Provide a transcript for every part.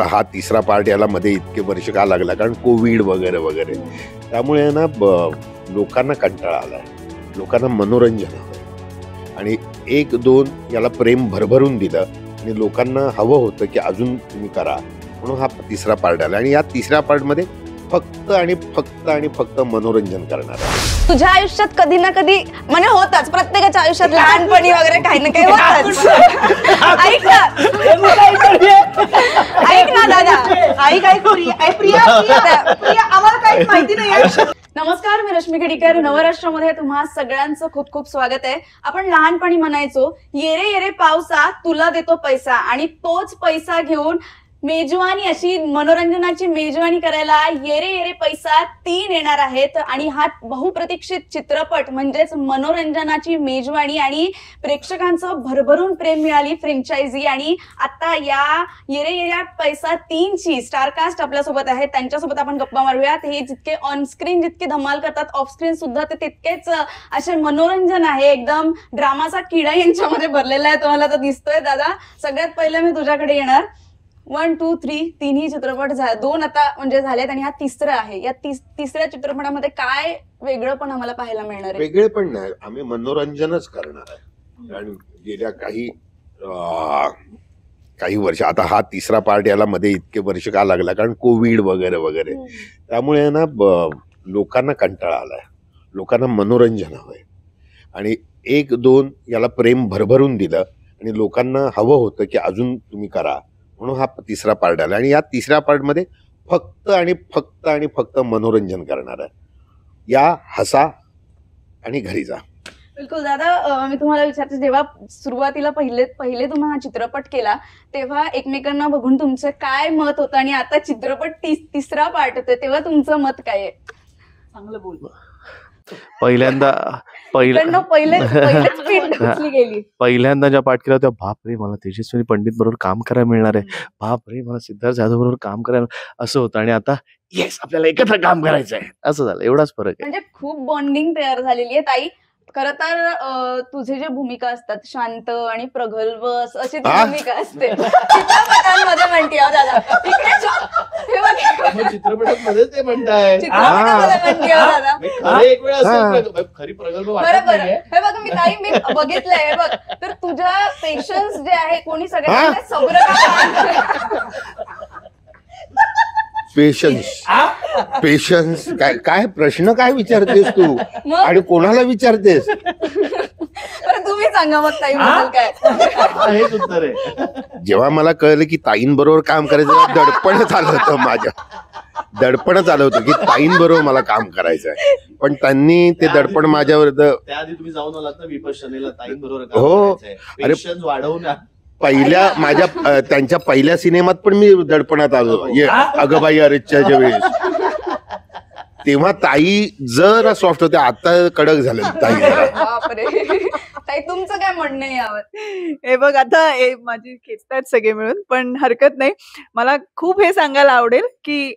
आता हा तिसरा पार्ट याला मध्ये इतके वर्ष का लागला, कारण कोविड वगैरे वगैरे. त्यामुळे ना लोकांना कंटाळा आलाय, लोकांना मनोरंजन हवंय आणि 1-2 याला प्रेम भरभरून दिलं आणि लोकांना हवं होतं की अजून तुम्ही करा, म्हणून हा तिसरा पार्ट आला. आणि या तिसऱ्या पार्ट मध्ये फक्त आणि फक्त मनोरंजन करणार आहे. तुझ्या आयुष्यात कधी ना कधी म्हणजे होतच, प्रत्येकाच्या आयुष्यात लहानपणी वगैरे काही ना काही होतच. ऐक ना दादा, आम्हाला काहीच माहिती नाही. नमस्कार, मी रश्मी खेडीकर. नवराष्ट्रामध्ये तुम्हा सगळ्यांचं खूप खूप स्वागत आहे. आपण लहानपणी म्हणायचो, येरे येरे पावसा तुला देतो पैसा, आणि तोच पैसा घेऊन मेजवानी, अशी मनोरंजनाची मेजवानी करायला येरे येरे पैसा 3 येणार आहेत. आणि हा बहुप्रतीक्षित चित्रपट म्हणजेच मनोरंजनाची मेजवानी आणि प्रेक्षकांचं भरभरून प्रेम मिळाली फ्रँचायझी. आणि आता या येरे येरे पैसा 3 ची स्टारकास्ट आपल्यासोबत आहे. त्यांच्यासोबत आपण गप्पा मारूयात. हे जितके ऑनस्क्रीन जितके धमाल करतात, ऑफस्क्रीन सुद्धा ते तितकेच असे मनोरंजन आहे. एकदम ड्रामाचा किडा यांच्यामध्ये भरलेला आहे, तुम्हाला तर दिसतोय. दादा, सगळ्यात पहिलं मी तुझ्याकडे येणार. 1, 2, 3 तिन्ही चित्रपट 2 आता म्हणजे झालेत आणि हा तिसरा आहे. या तिसऱ्या चित्रपटामध्ये काय वेगळं पण आम्हाला पाहायला मिळणार आहे? वेगळे पण नाही, आम्ही मनोरंजनच करणार आहे. कारण गेल्या काही वर्ष, आता हा तिसरा पार्ट याला मध्ये इतके वर्ष का लागला, कारण कोविड वगैरे वगैरे. त्यामुळे ना लोकांना कंटाळा आलाय, लोकांना मनोरंजन हवंय आणि 1-2 याला प्रेम भरभरून दिलं आणि लोकांना हवं होतं की अजून तुम्ही करा, म्हणून हा तिसरा पार्ट आला. आणि या तिसऱ्या पार्ट मध्ये फक्त मनोरंजन करणार आहे. या, हसा आणि घरी जा. बिलकुल दादा, मी तुम्हाला विचारते, जेव्हा सुरुवातीला पहिले तुम्ही हा चित्रपट केला तेव्हा एकमेकांना बघून तुमचं काय मत होतं, आणि आता चित्रपट तिसरा पार्ट होतोय तेव्हा तुमचं मत काय आहे? चांगलं बोल. पहिल्यांदा ज्या पाठ केला तेव्हा बापरे, मला तेजस्विनी पंडित बरोबर काम करायला मिळणार आहे, बापरे मला सिद्धार्थ जाधव बरोबर काम करायला, असं होतं. आणि आता येस, आपल्याला एकत्र काम करायचं आहे, असं झालं. एवढाच फरक आहे. म्हणजे खूप बॉन्डिंग तयार झालेली आहे. ताई, खरं तर तुझे जे भूमिका असतात, शांत आणि प्रगल्भ अशी ती भूमिका असते चित्रपटांमध्ये, म्हणते दादा. चित्रपटामध्ये ते म्हणताय, खरी प्रगल्भ बरोबर. हे बघ, मी बघितलंय बघ, तर तुझ्या पेशन्स जे आहे, कोणी सगळ्यांना सब्र पेशन्स काय प्रश्न काय विचारतेस तू, आणि कोणाला विचारतेस? तुम्ही सांगा मग ताई, हेच उत्तर आहे. जेव्हा मला कळलं की ताईंबरोबर काम करायचं, दडपणच आलं होतं की ताईंबरोबर मला काम करायचं आहे. पण त्यांनी ते दडपण माझ्यावर, त्याआधी तुम्ही जाऊन आलात ना विपश्यनेला ताईंबरोबर. हो, अरे वाढवून त्यांच्या पहिल्या सिनेमात पण मी दडपणात आलो, अगं बाई अरेच्या वेळेस. तेव्हा ताई जरा सॉफ्ट होत्या, आता कडक झाले ताई. ताई, तुमचं काय म्हणणं आहे यावर? हे बघ, आता माझी खेचतायत सगळे मिळून, पण हरकत नाही. मला खूप हे सांगायला आवडेल की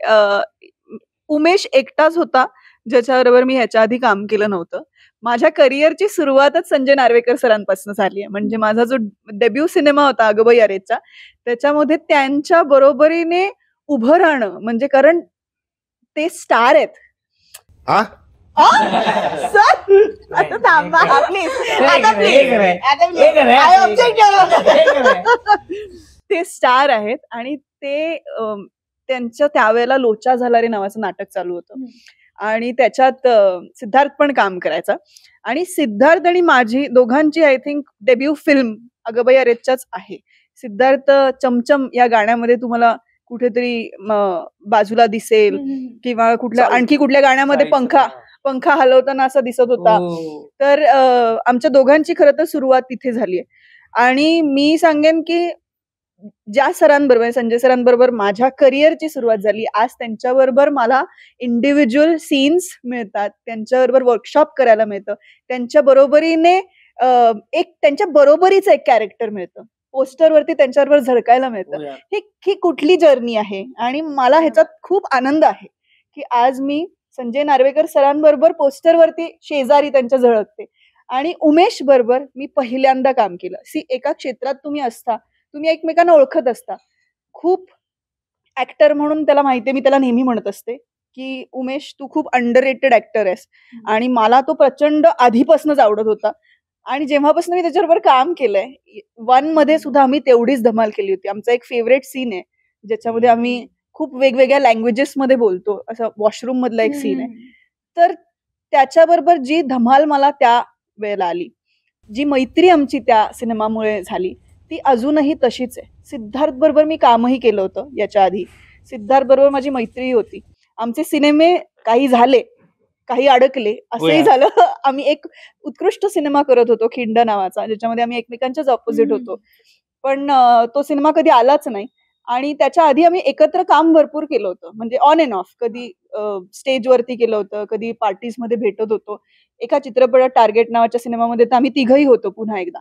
उमेश एकटाच होता ज्याच्याबरोबर मी ह्याच्या आधी काम केलं नव्हतं. माझ्या करिअरची सुरुवातच संजय नार्वेकर सरांपासून झाली आहे. म्हणजे माझा जो डेब्यू सिनेमा होता अगबाई अरेचा, त्याच्यामध्ये त्यांच्या बरोबरीने उभं राहणं, म्हणजे कारण ते स्टार आहेत. आता थांबा प्लीज, ते स्टार आहेत. आणि ते त्यांच्या त्यावेळेला लोचा झाला रे नावाचं नाटक चालू होतं, आणि त्याच्यात सिद्धार्थ पण काम करायचा. आणि सिद्धार्थ आणि माझी दोघांची आय थिंक डेब्यू फिल्म अगबाई अरेच्याच आहे. सिद्धार्थ चमचम या गाण्यामध्ये तुम्हाला कुठेतरी बाजूला दिसेल, किंवा आणखी कुठल्या गाण्यामध्ये पंखा हलवताना असा दिसत होता. तर आमच्या दोघांची खरं तर सुरुवात तिथे झाली आहे. आणि मी सांगेन की ज्या सरांबरोबर, संजय सरांबरोबर माझ्या करिअरची सुरुवात झाली, आज त्यांच्याबरोबर मला इंडिव्हिज्युअल सीन्स मिळतात, त्यांच्याबरोबर वर्कशॉप करायला मिळतं, त्यांच्या बरोबरीने त्यांच्या बरोबरीचं एक कॅरेक्टर मिळतं, पोस्टरवरती त्यांच्याबरोबर झळकायला मिळतं. ही कुठली जर्नी आहे. आणि मला ह्याच्यात खूप आनंद आहे की आज मी संजय नार्वेकर सरांबरोबर पोस्टरवरती शेजारी त्यांच्या झळकते, आणि उमेश बरोबर मी पहिल्यांदा काम केलं. एका क्षेत्रात तुम्ही असता, तुम्ही एकमेकांना ओळखत असता, खूप ऍक्टर म्हणून त्याला माहितीये, मी त्याला नेहमी म्हणत असते की उमेश तू खूप अंडररेटेड ऍक्टर आहेस. आणि मला तो प्रचंड आधीपासूनच आवडत होता. आणि जेव्हापासून मी त्याच्याबरोबर काम केलंय, 1 मध्ये सुद्धा आम्ही तेवढीच धमाल केली होती. आमचा एक फेवरेट सीन आहे ज्याच्यामध्ये आम्ही खूप वेगवेगळ्या लँग्वेजेस मध्ये बोलतो, असं वॉशरूम मधला एक सीन आहे. तर त्याच्याबरोबर जी धमाल मला त्या वेळेला आली, जी मैत्री आमची त्या सिनेमामुळे झाली, ती अजूनही तशीच आहे. सिद्धार्थ बरोबर मी कामही केलं होतं याच्या आधी. सिद्धार्थ बरोबर माझी मैत्री होती. आमचे सिनेमे काही झाले, काही अडकले, असंही होय. झालं. आम्ही एक उत्कृष्ट सिनेमा करत होतो खिंड नावाचा, ज्याच्यामध्ये आम्ही एकमेकांच्याच ऑपोजिट होतो. पण तो सिनेमा कधी आलाच नाही. आणि त्याच्या आधी आम्ही एकत्र काम भरपूर केलं होतं, म्हणजे ऑन अँड ऑफ. कधी स्टेजवरती केलं होतं, कधी पार्टीज मध्ये भेटत होतो. एका चित्रपटात टार्गेट नावाच्या सिनेमामध्ये तर आम्ही तिघही होतो पुन्हा एकदा.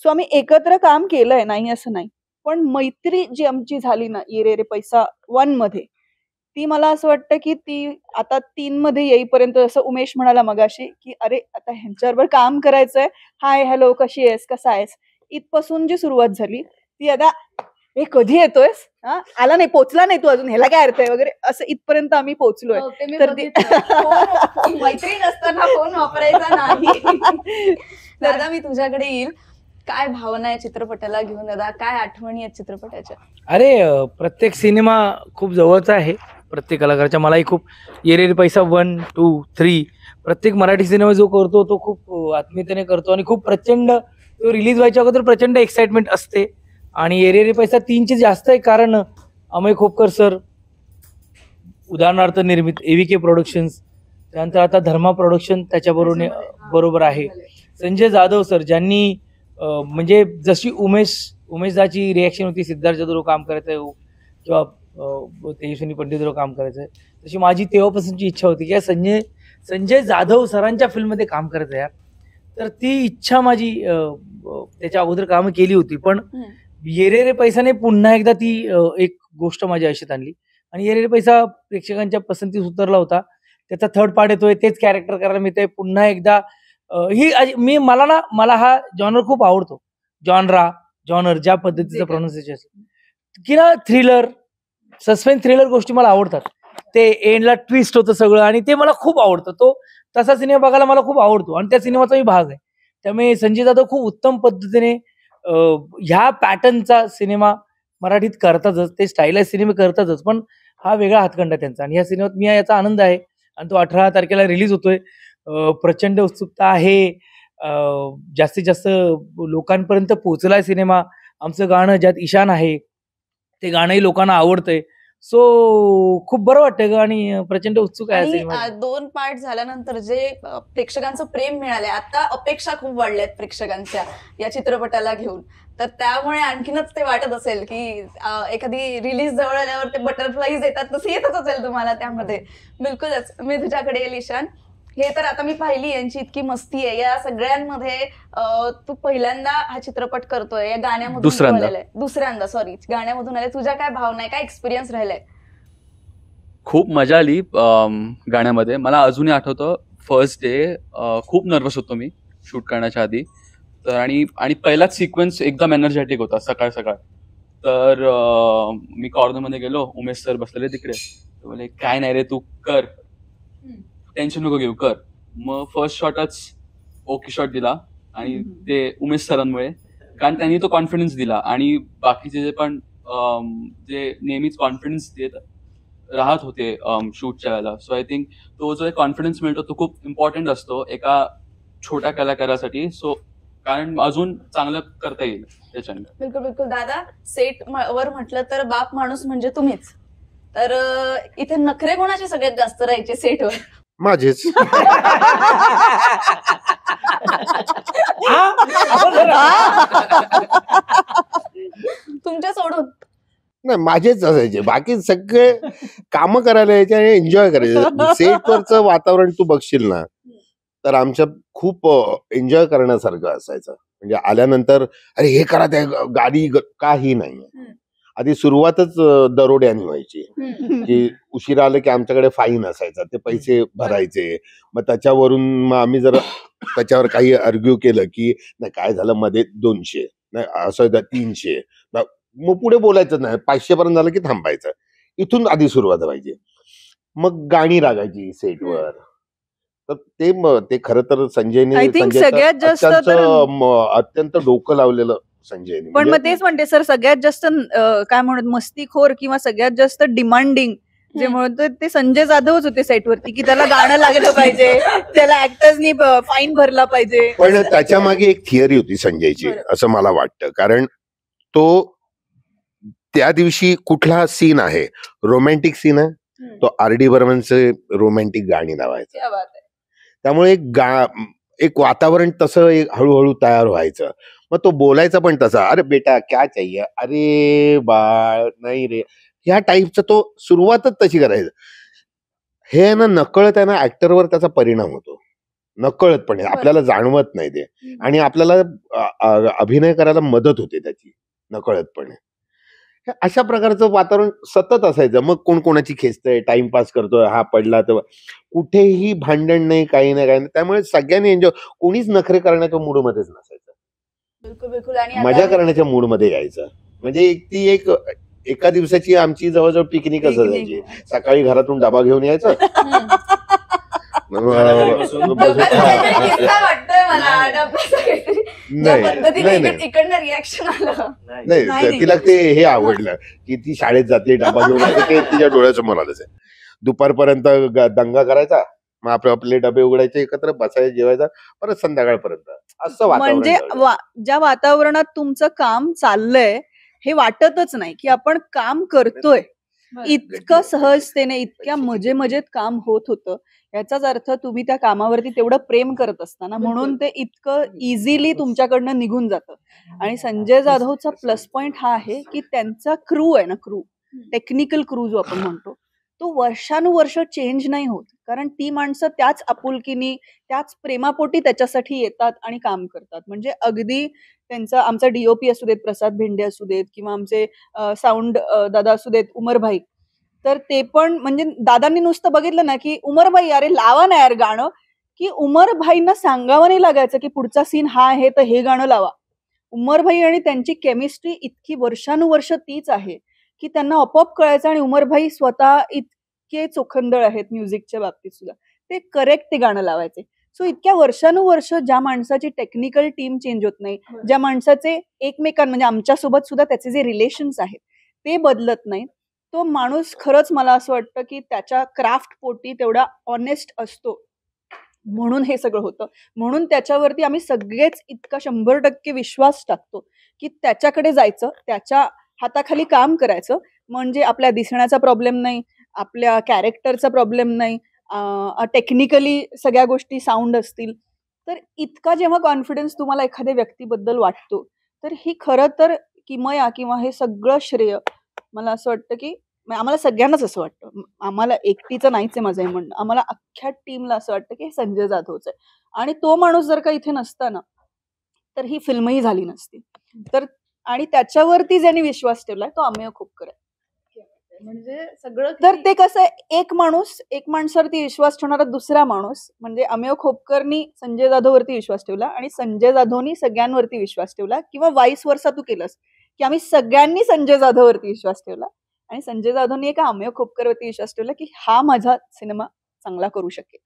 सो आम्ही एकत्र काम केलंय, नाही असं नाही. पण मैत्री जी आमची झाली ना ये रे रे पैसा 1 मध्ये, ती मला असं वाटतं की ती आता 3 मध्ये येईपर्यंत, जसं उमेश म्हणाला मगाशी की अरे आता ह्यांच्याबरोबर काम करायचंय, हाय हॅलो कशी आहेस कसा आहेस, इथपासून जी सुरुवात झाली ती आता हे कधी येतोयस, हा आला नाही, पोचला नाही तू अजून, ह्याला काय अर्थ आहे वगैरे, असं इथपर्यंत आम्ही पोहोचलोय. तर मैत्री नसताना फोन वापरायचा नाही. दादा मी तुझ्याकडे येईल. काय भावना आहे चित्रपटाला घेऊन दादा, काय आठवणी आहेत चित्रपटाच्या? अरे प्रत्येक सिनेमा खूप जवळचा आहे प्रत्येक कलाकाराच्या. मलाही खूप ये रे रे पैसा 1, 2, 3 प्रत्येक मराठी सिनेमा जो करतो तो खूप आत्मीयतेने करतो आणि खूप प्रचंड, तो रिलीज व्हायच्या अगोदर प्रचंड एक्साइटमेंट असते. आणि ये रे रे पैसा 3चे जास्त आहे, कारण अमय खोपकर सर, उदाहरणार्थ निर्मित AVK प्रोडक्शन्स, त्यानंतर आता धर्मा प्रोडक्शन त्याच्याबरोबर आहे. संजय जाधव सर, ज्यांनी म्हणजे जशी उमेशदाची रिॲक्शन होती सिद्धार्थ जाधव काम करायचं किंवा तेजस्विनी पंडित काम करायचं, तशी माझी तेव्हापासूनची इच्छा होती की संजय जाधव सरांच्या फिल्ममध्ये काम करायचं यार. तर ती इच्छा माझी त्याच्या अगोदर कामं केली होती. पण ये रे रे पैसाने पुन्हा एकदा ती एक गोष्ट माझ्या आयुष्यात आणली. आणि ये रे रे पैसा प्रेक्षकांच्या पसंतीस उतरला होता. त्याचा थर्ड पार्ट येतोय, तेच कॅरेक्टर करायला मिळतंय पुन्हा एकदा. मला हा जॉनर खूप आवडतो. जॉनर ज्या पद्धतीचं प्रोनाउन्सिएशन असेल की ना, थ्रिलर, सस्पेन्स थ्रिलर गोष्टी मला आवडतात. ते एंडला ट्विस्ट होतं सगळं आणि ते मला खूप आवडतं. तो तसा सिनेमा बघायला मला खूप आवडतो आणि त्या सिनेमाचा मी भाग आहे. त्यामुळे संजय जाधव खूप उत्तम पद्धतीने ह्या पॅटर्नचा सिनेमा मराठीत करतातच. ते स्टाईलाइज सिनेमे करतातच, पण हा वेगळा हातखंडा आहे त्यांचा. आणि ह्या सिनेमात मी याचा आनंद आहे. आणि तो 18 तारखेला रिलीज होतोय. प्रचंड उत्सुकता आहे. जास्तीत जास्त लोकांपर्यंत पोहोचलाय सिनेमा. आमचं गाणं ज्यात ईशान आहे ते गाणंही लोकांना आवडतंय. सो खूप बरं वाटतंय ग आणि प्रचंड उत्सुक आहे सिनेमा. 2 पार्ट झाल्यानंतर जे प्रेक्षकांचं प्रेम मिळालंय, आता अपेक्षा खूप वाढल्यात प्रेक्षकांच्या या चित्रपटाला घेऊन. तर त्यामुळे आणखीनच ते वाटत असेल की एखादी रिलीज जवळ आल्यावर ते बटरफ्लाईज येतात, तसं येतच असेल तुम्हाला त्यामध्ये. बिलकुलच. मी तुझ्याकडे येईल ईशान. हे तर आता मी पाहिली, यांची इतकी मस्ती आहे या सगळ्यांमध्ये. तू पहिल्यांदा हा चित्रपट करतोय, या गाण्यामधून दुसऱ्यांदा गाण्यामधून आले. तुझ्या काय भावना आहे, काय एक्सपिरियन्स राहिलाय? खूप मजा आली गाण्यामध्ये. मला अजूनही आठवतं फर्स्ट डे खूप नर्वस होतो मी शूट करण्याच्या आधी. तर आणि पहिलाच सिक्वेन्स एकदम एनर्जेटिक होता सकाळ सकाळ. तर मी कॉर्नरमध्ये गेलो, उमेश सर बसलेले तिकडे. बोले काय नाही रे, तू कर, टेन्शन नको घेऊ, कर. मग फर्स्ट शॉटच ओके शॉट दिला आणि ते उमेश सरांमुळे, कारण त्यांनी तो कॉन्फिडन्स दिला. आणि बाकीचे जे पण जे नेहमीच कॉन्फिडन्स देत राहत होते शूटच्या वेळेला. सो आय थिंक तो जो कॉन्फिडन्स मिळतो तो खूप इम्पॉर्टंट असतो एका छोट्या कलाकारासाठी. सो कारण अजून चांगलं करता येईल त्याच्याने. बिलकुल बिलकुल. दादा, सेट वर म्हटलं तर बाप माणूस म्हणजे तुम्हीच. तर इथे नखरे कोणाचे सगळ्यात जास्त राहायचे सेटवर? माझेच. तुमच्या सोडून? नाही, माझेच असायचे. बाकी सगळे कामं करायला यायचे आणि एन्जॉय करायचे. सेटवरचं वातावरण तू बघशील ना, तर आमच्या खूप एन्जॉय करण्यासारखं असायचं. म्हणजे आल्यानंतर अरे हे करा, त्या गाडी काही नाही. आधी सुरुवातच दरोड्याने व्हायची की उशिरा आलं की आमच्याकडे फाईन असायचा, ते पैसे भरायचे. मग त्याच्यावरून मग आम्ही जर त्याच्यावर काही आर्ग्यू केलं की नाही काय झालं मध्ये 200 नाही असं 300, मग पुढे बोलायचं नाही, 500 पर्यंत झालं की थांबायचं. इथून आधी सुरुवात व्हायची. मग गाणी लागायची सेटवर. तर ते खरं तर संजयने I think सगळ्यात जास्त अत्यंत डोकं लावलेलं संजयने. पण मग तेच म्हणते सर, सगळ्यात जास्त काय म्हणत मस्तीखोर किंवा सगळ्यात जास्त डिमांडिंग जे म्हणतो ते संजय जाधवच होते सेटवरती, की त्याला गाणं लागलं पाहिजे, त्याला ऍक्टर्सनी फाईन भरला पाहिजे. पण त्याच्या मागे एक थिअरी होती संजयची, असं मला वाटतं. कारण तो त्या दिवशी कुठला सीन आहे, रोमॅन्टिक सीन आहे, तो R.D. बर्मनचे रोमॅन्टिक गाणी लावायचं. त्यामुळे एक वातावरण तसं हळूहळू तयार व्हायचं. मग तो बोलायचा पण तसा, अरे बेटा क्या चाहिए, अरे बाळ नाही रे, ह्या टाईपचं तो सुरुवातच तशी करायचं. हे ना नकळत आहे ना ऍक्टरवर त्याचा परिणाम होतो, नकळतपणे, आपल्याला जाणवत नाही ते. आणि आपल्याला अभिनय करायला मदत होते त्याची नकळतपणे. अशा प्रकारचं वातावरण सतत असायचं. मग कोण कोणाची खेचतंय, टाइमपास करतोय, हा पडला तर कुठेही भांडण नाही, काही नाही. त्यामुळे सगळ्यांनी एन्जॉय, कोणीच नखरे करण्याच्या मूडमध्येच नसायचं. बिलकुल बिलकुल. आणि मजा करण्याच्या मूडमध्ये यायचं. म्हणजे ती एका दिवसाची आमची जवळजवळ पिकनिक असं जायची. सकाळी घरातून डबा घेऊन यायचं, रिॲक्शन आलं नाही. तिला ते हे आवडलं की ती शाळेत जाते, डबा घेऊन यायचं, ते तिच्या डोळ्यासमोर आलंच आहे. दुपारपर्यंत दंगा करायचा, मग आपले डबे उघडायचे, एकत्र बसायचे, जेवायचा, परत संध्याकाळपर्यंत. असं म्हणजे ज्या वातावरणात तुमचं काम चाललंय हे वाटतच नाही की आपण काम करतोय. इतकं सहजतेने, इतक्या मजेत काम होत होतं. याचाच अर्थ तुम्ही त्या कामावरती तेवढं प्रेम करत असताना, म्हणून ते इतकं इझिली तुमच्याकडनं निघून जातं. आणि संजय जाधवचा प्लस पॉइंट हा आहे की त्यांचा क्रू आहे ना, टेक्निकल क्रू जो आपण म्हणतो, तो वर्षानुवर्ष चेंज नाही होत. कारण ती माणसं त्याच आपुलकीनी, त्याच प्रेमापोटी त्याच्यासाठी येतात आणि काम करतात. म्हणजे अगदी त्यांचा, आमचा DOP असू देत प्रसाद भेंडे असू देत, किंवा आमचे साऊंड दादा असू देत उमरभाई, तर ते पण म्हणजे दादांनी नुसतं बघितलं ना की उमरभाई अरे लावा ना यार गाणं, की उमरभाईंना सांगावं नाही लागायचं की पुढचा सीन हा आहे तर हे गाणं लावा. उमरभाई आणि त्यांची केमिस्ट्री इतकी वर्षानुवर्ष तीच आहे की त्यांना आपोआप कळायचं. आणि उमरभाई स्वतः इतके चोखंदळ आहेत म्युझिकच्या बाबतीत सुद्धा, ते करेक्ट ते गाणं लावायचे. सो इतक्या वर्षानुवर्ष ज्या माणसाची टेक्निकल टीम चेंज होत नाही, ज्या माणसाचे म्हणजे आमच्यासोबत सुद्धा त्याचे जे रिलेशन्स आहेत ते बदलत नाहीत, तो माणूस खरंच मला असं वाटतं की त्याच्या क्राफ्ट पोटी तेवढा ऑनेस्ट असतो, म्हणून हे सगळं होतं. म्हणून त्याच्यावरती आम्ही सगळेच इतका 100% विश्वास टाकतो की त्याच्याकडे जायचं, त्याच्या हाताखाली काम करायचं, म्हणजे आपल्या दिसण्याचा प्रॉब्लेम नाही, आपल्या कॅरेक्टरचा प्रॉब्लेम नाही, टेक्निकली सगळ्या गोष्टी साऊंड असतील. तर इतका जेव्हा कॉन्फिडन्स तुम्हाला एखाद्या व्यक्तीबद्दल वाटतो, तर ही खरं तर किमया किंवा हे सगळं श्रेय मला असं वाटतं की आम्हाला सगळ्यांनाच असं वाटतं, आम्हाला एकटीचं नाहीच आहे माझं हे म्हणणं, आम्हाला अख्ख्या टीमला असं वाटतं की हे संजय जाधवचं आहे. आणि तो माणूस जर का इथे नसता ना, तर ही फिल्मही झाली नसती. तर आणि त्याच्यावरती ज्यांनी विश्वास ठेवलाय तो अमेय खोपकर आहे. म्हणजे सगळं तर ते कसं आहे, एक माणसावरती विश्वास ठेवणारा दुसरा माणूस, म्हणजे अमेय खोपकरनी संजय जाधववरती विश्वास ठेवला आणि संजय जाधवनी सगळ्यांवरती विश्वास ठेवला, किंवा वाईस वर्सा तू केलंस की आम्ही सगळ्यांनी संजय जाधववरती विश्वास ठेवला आणि संजय जाधवनी एका अमेय खोपकरवरती विश्वास ठेवला की हा माझा सिनेमा चांगला करू शकेल.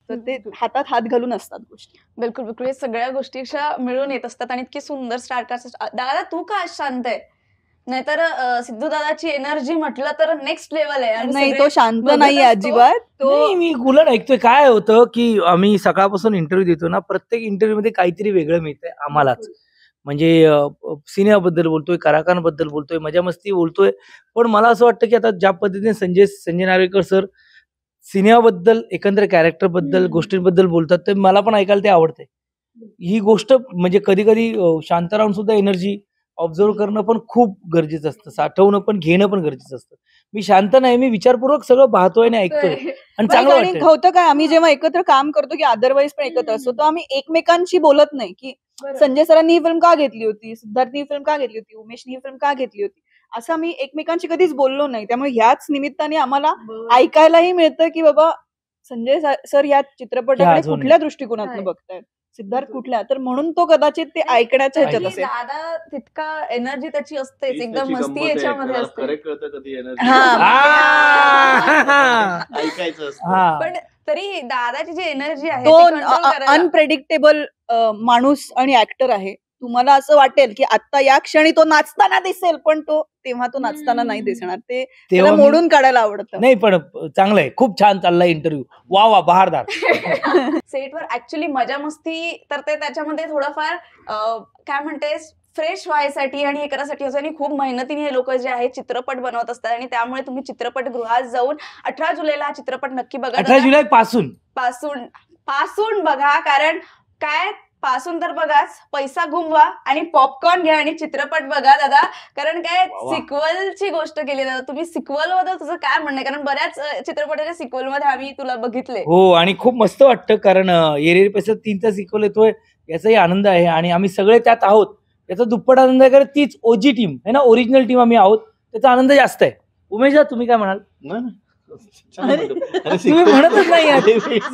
तर ते हातात हात घालून असतात गोष्टी. बिलकुल बिलकुल. हे सगळ्या गोष्टी मिळून येत असतात आणि इतकी सुंदर स्टारकास्ट. दादा तू का शांत आहे? नाहीतर सिद्धू दादाची एनर्जी म्हटलं तर नेक्स्ट लेवल आहे. नाही, तो शांत नाही अजिबात. तो मी गुलड ऐकतोय. काय होतं की आम्ही सकाळपासून इंटरव्ह्यू देतो ना, प्रत्येक इंटरव्ह्यू मध्ये काहीतरी वेगळं मिळतंय आम्हालाच. म्हणजे सिनेमाबद्दल बोलतोय, कलाकारांबद्दल बोलतोय, मजा मस्ती बोलतोय. पण मला असं वाटतं की आता ज्या पद्धतीने संजय नारळीकर सर सिनेमाबद्दल, एकंदर कॅरेक्टर बद्दल, गोष्टींबद्दल बोलतात, तर मला पण ऐकायला ते आवडते. ही गोष्ट म्हणजे कधी कधी शांत राहून सुद्धा एनर्जी ऑब्झर्व करणं पण खूप गरजेचं असतं, साठवणं पण, घेणं पण गरजेचं असतं. मी शांत नाही, मी विचारपूर्वक सगळं पाहतोय आणि ऐकतोय आणि चांगलं वाटतं. होतं काय, आम्ही जेव्हा एकत्र काम करतो की अदरवाईज पण एकत्र असतो, तर आम्ही एकमेकांशी बोलत नाही की संजय सरांनी ही फिल्म का घेतली होती, सिद्धार्थनी ही फिल्म का घेतली होती, उमेशनी ही फिल्म का घेतली होती, असं आम्ही एकमेकांशी कधीच बोललो नाही. त्यामुळे ह्याच निमित्ताने आम्हाला ऐकायलाही मिळतं की बाबा संजय सर या चित्रपटाकडे कुठल्या दृष्टिकोनातून बघतायत, सिद्धार्थ कुठल्या, तर म्हणून तो कदाचित ते ऐकण्याच्या ह्याच्यात आणि असेल. दादा तितका एनर्जी त्याची असतेच, हीच एकदम त्याची मस्ती गंमत आहे. याच्यामध्ये त्याला असते. फरक कळतं कधी energy. ऐकायचं असतं. हा. पण तरी दादाची जी एनर्जी आहे तो ती control करायला- अनप्रेडिक्टेबल माणूस आणि ऍक्टर आहे. तुम्हाला असं वाटेल की आता या क्षणी तो नाचताना दिसेल, पण तो तेव्हा तो नाचताना नाही दिसणार. ते त्याला तेव्हा मी- मोडून काढायला आवडतं. नाही पण चांगलंय, खूप छान चाललाय इंटरव्ह्यू. वा वा, बहारदार. सेटवर ऍक्च्युली मजा मस्ती तर ते त्याच्यामध्ये थोडंफार काय म्हणते फ्रेश व्हायसाठी आणि हे करायसाठी असं, आणि खूप मेहनतीने हे लोक जे आहेत चित्रपट बनवत असतात, आणि त्यामुळे तुम्ही चित्रपटगृहात जाऊन 18 जुलैला हा चित्रपट नक्की बघा. 18 जुलै पासून पासून बघा, कारण काय पासून तर बघाच, पैसा घुमवा आणि पॉपकॉर्न घ्या आणि चित्रपट बघा दादा. कारण काय वा वा. सिक्वलची गोष्ट केली दादा तुम्ही. सिक्वल बद्दल तुझं काय म्हणणं आहे? कारण बऱ्याच चित्रपटाच्या सिक्वल मध्ये आम्ही तुला बघितले. हो, आणि खूप मस्त वाटतं, कारण येरेरी पैसा 3चा सिक्वल येतोय याचाही आनंद आहे, आणि आम्ही सगळे त्यात आहोत याचा दुप्पट आनंद आहे. कारण तीच ओजी टीम आहे ना, ओरिजिनल टीम आम्ही आहोत, त्याचा आनंद जास्त आहे. उमेश तुम्ही काय म्हणाल? नाही, नाही. छान म्हणतो. अरे, तुम्ही म्हणतच नाही आहात.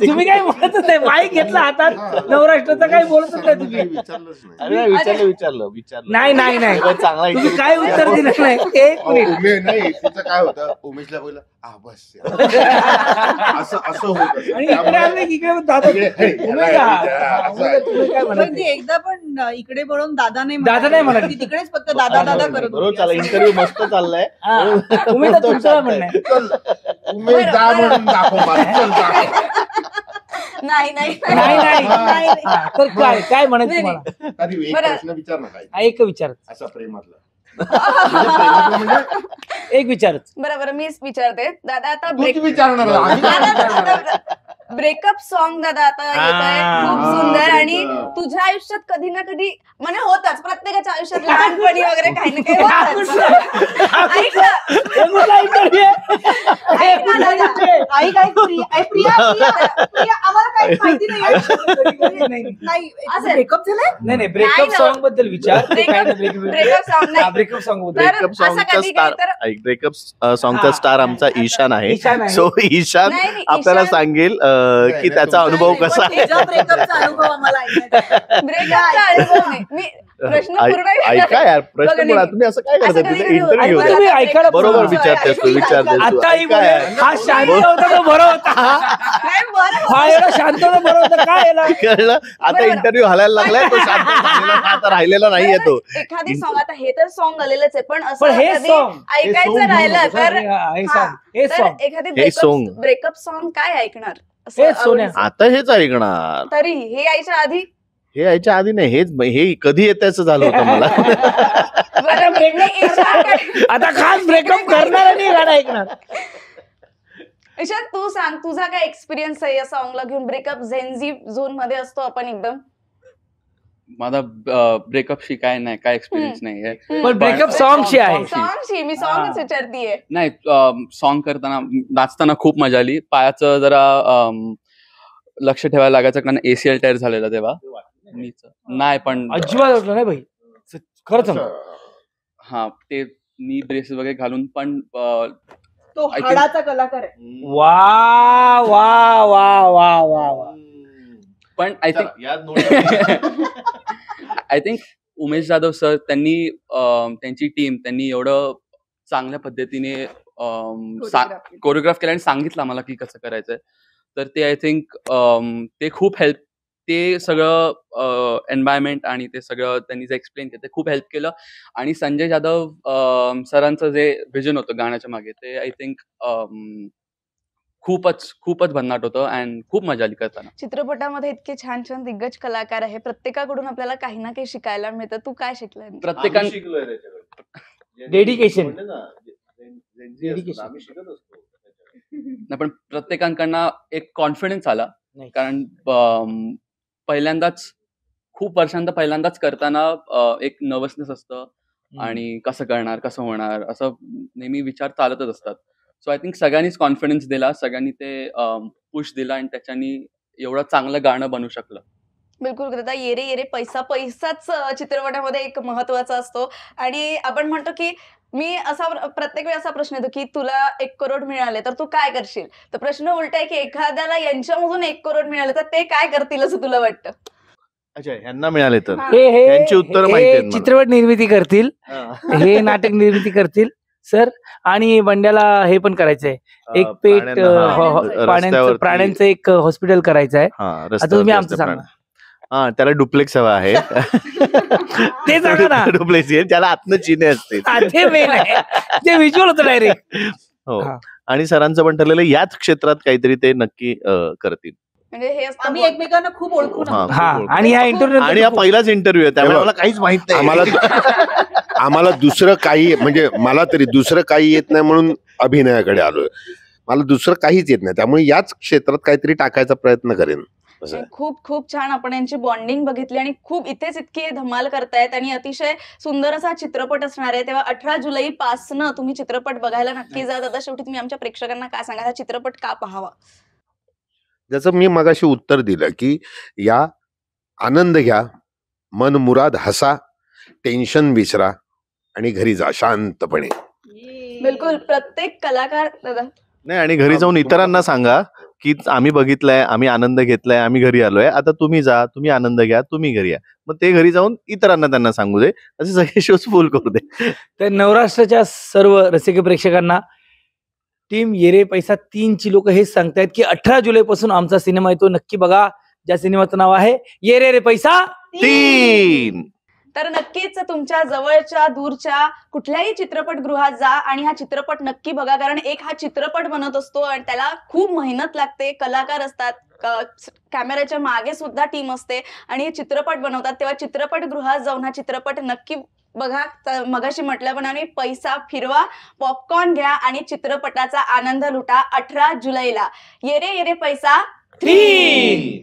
तुम्ही काय म्हणतच नाही. माईक घेतला हातात, नवराष्ट्राचा काही बोलतच नाही तुम्ही. विचारलंच नाही. अरे नाही, विचारलं. नाही नाही नाही, सगळं चांगला तुम्ही interview काय उत्तर दिलं नाही. एक मिनिट. नाही तिचं काय होतं, उमेशला बोललं बस असं होत असेल. आणि इकडे त्यामुळे आले की काय दादा इकडे, हे, उमेश याला हा. असं आहे. तुम्ही काय पण म्हणत ती एकदा पण इकडे बोलून दादा नाही दादा नाही म्हणाली. ती तिकडेच फक्त दादा दादा करत बरोबर होती. चालला, इंटरव्ह्यू मस्त चाललाय. उमेश तुमचं काय म्हणणं आहे? उमेश जा म्हणून दाखव मला. चल, दाखव. नाही नाही नाही. हा, तर काय म्हणायचं नाही, तुम्हाला? आधी एक बरं. प्रश्न विचार ना काय हा, एक विचार, असा प्रेमातला. प्रेमातला म्हणजे एक विचारच. बरोबर, मीच विचारते दादा. आता तूच विचारणार ना, आम्ही काय विचारणार? ब्रेकअप सॉन्ग दादा आता येतोय, खूप हा, सुंदर. आणि breakup. तुझ्या आयुष्यात कधी ना कधी म्हणजे होतच, प्रत्येकाच्या आयुष्यात लहानपणी वगैरे काही ना काही होतच. ऐक ना, ऐक ना दादा. आई काय प्रिया आम्हाला काही माहिती नाही. असेल. ब्रेकअप झालंय. नाही नाही ब्रेकअप ना. सॉन्ग बद्दल विचार. ब्रेकअप सॉन्ग नाही. ब्रेकअप सॉन्ग बद्दल. तर ब्रेकअप असं सॉंगचा कधी स्टार, कधी तर- ब्रेकअप सॉंगचा स्टार आमचा ईशान आहे. ईशान आहे. सो ईशान नाही, नाही, आपल्याला ईशान- सांगेल की त्याचा अनुभव कसा आहे. ब्रेकअपचा अनुभव आम्हाला ऐकायचा आहे. ब्रेकअपचा अनुभव नाही. मी प्रश्न पूर्ण ऐका यार, प्रश्न बघा, बोला. नाही. तुम्ही असं काय असं करता? कधी तिथे कधी इंटरव्ह्यू होतं. तुम्ही ऐकायला बरोबर बोला. विचारतेस तू. आता ही ऐका बोले, यार. हा शांत होता तो बरं होता. नाही, बरं. हा एवढा शांत होता बरं होता. काय याला? कळलं आता बरोबर. इंटरव्ह्यू हलायला लागलाय तो शांत झालेला नाही, आता राहिलेला नाहीये तो. एखादी सॉन्ग, आता हे तर सॉन्ग आलेलंच आहे, पण पण असं हे कधी song- ऐकायचं राहिलं तर हे song, हे तर song. एखादी song. ब्रेकअप सॉन्ग काय ऐकणार असं हे सोन्या. आवडीचं. आता हेच ऐकणार. तरी हे यायच्या आधी हे यायच्या आधी नाही, हे कधी येत असं झालं होतं मला. बरं, मी ईशाकडे- आता खास ब्रेकअप करणार आणि गाणं ऐकणार. ईशा, तू सांग, तुझा काय एक्सपिरियन्स आहे या सॉन्गला घेऊन? ब्रेकअप झेनझी झोन मध्ये असतो आपण एकदम. माझा ब्रेकअपशी काय नाही, काय एक्सपिरियन्स नाही आहे. पण ब्रेकअप सॉंगची आहे. सॉंगची मी सॉंगच विचारतीये. नाही, सॉन्ग करताना नाचताना खूप मजा आली. पायाचं जरा लक्ष ठेवायला लागायचं, कारण ACL टायर झालेला तेव्हा. नाही पण अजिबात वाटलं नाही भाई, खरंच सांगतो. हा, ते नी ब्रेस वगैरे घालून पण तो I think- हाडाचा कलाकार आहे. वा वा वा वा वा वा. पण आय थिंक या note- I think Umesh Jadhav sir त्यांनी त्यांची टीम त्यांनी एवढं चांगल्या पद्धतीने Choreography. कोरिओग्राफ केलं आणि सांगितलं आम्हाला की कसं करायचंय. तर ते आय थिंक ते खूप हेल्प, ते सगळं एन्व्हायरमेंट आणि ते सगळं त्यांनी जे एक्सप्लेन केलं ते खूप हेल्प केलं. आणि संजय जाधव सरांचं जे व्हिजन होतं गाण्याच्या मागे, ते आय थिंक खूपच भन्नाट होतं अँड खूप मजा आली करताना. चित्रपटामध्ये इतके छान छान दिग्गज कलाकार आहे, प्रत्येकाकडून आपल्याला काही ना काही शिकायला मिळतं. तू काय शिकलाय? प्रत्येकान आम्ही शिकलोय त्याच्याकडे. Dedication. म्हणले ना, Gen Z असतो, आम्ही शिकत असतो. नाही, पण प्रत्येकांकडनं एक कॉन्फिडन्स आला. नाही. कारण पहिल्यांदाच करताना एक नर्वसनेस असतं आणि कसं करणार, कसं होणार, असं नेहमी विचार चालतच असतात. सो आय थिंक सगळ्यांनीच कॉन्फिडन्स दिला, सगळ्यांनी ते पुश दिला आणि त्याच्यानी एवढं चांगलं गाणं बनू शकलं. बिलकुल दादा. येरे येरे पैसाच चित्रपटामध्ये एक महत्वाचा असतो. आणि आपण म्हणतो की मी असा प्रत्येक वेळी असा प्रश्न येतो की तुला 1 करोड मिळाले तर तू काय करशील? तर प्रश्न उलटा आहे की एखाद्याला यांच्यामधून 1 करोड मिळाले तर ते काय करतील असं तुला वाटतं? अच्छा ह्यांना मिळाले तर हा. यांची उत्तरं माहिती आहेत हे मला. चित्रपट निर्मिती करतील, हे नाटक निर्मिती करतील सर. आणि बंड्याला हे पण करायचंय, एक पेट रस्त्यावरती- प्राण्यांचं एक हॉस्पिटल करायचं आहे. हा तुम्ही आमचं सांगा. हा त्याला डुप्लेक्स हवा आहे. ते सांगा ना. डुप्लेक्स त्याला आतनं चिन्हे असते. हा, ते मेन आहे, ते व्हिज्युअल होतं डायरेक्ट. हो हा. आणि सरांचं पण ठरलेलं याच क्षेत्रात काहीतरी ते नक्की करतील. म्हणजे हे असतं आम्ही एकमेकांना खूप ओळखून हा, आहोत. हा, खूप आणि ह्या इंटरव्ह्यू आणि हा पहिलाच इंटरव्ह्यू आहे त्यामुळे हे बघ, मला काहीच माहित नाही. आम्हाला दुसरं काही म्हणजे मला तरी दुसरं काही येत नाही म्हणून अभिनयाकडे आलोय. मला दुसरं काहीच येत नाही त्यामुळे याच क्षेत्रात काहीतरी टाकायचा प्रयत्न करेन. असं आहे. खूप खूप छान आपण यांची बॉन्डिंग बघितली आणि खूप इथेच इतकी धमाल करतायत आणि अतिशय सुंदर असा चित्रपट असणार आहे. तेव्हा 18 जुलैपासनं तुम्ही चित्रपट बघायला नक्की जा. दादा शेवटी तुम्ही आमच्या प्रेक्षकांना काय सांगा, हा चित्रपट का पाहावा? ज्याचं मी मगाशी उत्तर दिलं की या आनंद घ्या, मन मुराद हसा, टेन्शन विसरा आणि घरी जा शांतपणे. बिलकुल. प्रत्येक कलाकार दादा नाही आणि घरी जाऊन इतरांना सांगा की आम्ही बघितलंय, आम्ही आनंद घेतलाय, आम्ही घरी आलोय, आता तुम्ही जा, तुम्ही आनंद घ्या, तुम्ही घरी या. मग ते घरी जाऊन इतरांना त्यांना सांगू दे, असे सगळे शोज फुल करू दे. तर नवराष्ट्राच्या सर्व रसिक प्रेक्षकांना टीम येरे पैसा 3 ची लोक हेच सांगतायत की 18 जुलैपासून आमचा सिनेमा येतो, नक्की बघा. ज्या सिनेमाचं नाव आहे येरे रे पैसा 3. तर नक्कीच तुमच्या जवळच्या दूरच्या कुठल्याही चित्रपटगृहात जा आणि हा चित्रपट नक्की बघा. कारण एक हा चित्रपट बनत असतो आणि त्याला खूप मेहनत लागते, कलाकार असतात, कॅमेऱ्याच्या मागे सुद्धा टीम असते आणि हे चित्रपट बनवतात. तेव्हा चित्रपटगृहात जाऊन हा चित्रपट नक्की बघा. मगाशी म्हटल्याप्रमाणे पैसा फिरवा, पॉपकॉर्न घ्या आणि चित्रपटाचा आनंद लुटा. 18 जुलैला येरे येरे पैसा 3.